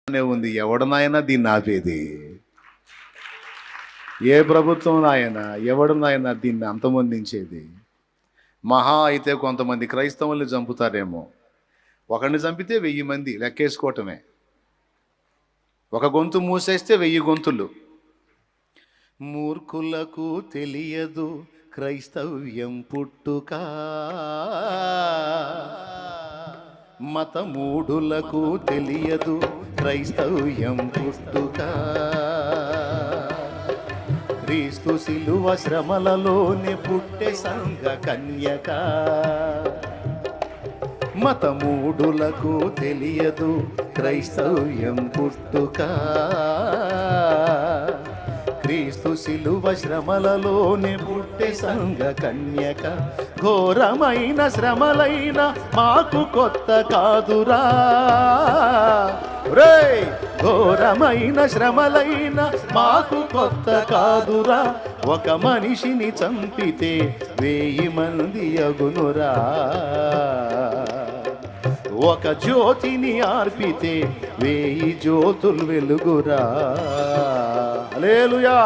ఉంది. ఎవడు నాయనా దీన్ని ఆపేది? ఏ ప్రభుత్వం నాయన? ఎవడు నాయన దీన్ని అంతమొందించేది? మహా అయితే కొంతమంది క్రైస్తవుల్ని చంపుతారేమో. ఒకరిని చంపితే 1000 మంది లెక్కేసుకోవటమే. ఒక గొంతు మూసేస్తే 1000 గొంతులు. మూర్ఖులకు తెలియదు క్రైస్తవ్యం పుట్టుక, మతమూఢులకు తెలియదు క్రైస్తవ్యం పుట్టుక. క్రీస్తు శిలువ శ్రమలలోనే పుట్టే సంఘ కన్యక. మతమూఢులకు తెలియదు క్రైస్తవ్యం పుట్టుక. క్రీస్తు శిలువ శ్రమలలోనే పుట్టే సంఘ కన్యక. ఘోరమైన శ్రమలైన మాకు కొత్త కాదురా రే. ఘోరమైన శ్రమలైన మాకు కొత్త కాదురా. ఒక మనిషిని చంపితే 1000 మంది అగునురా. ఒక జ్యోతిని ఆర్పితే 1000 జ్యోతులు వెలుగురా. హల్లెలూయా.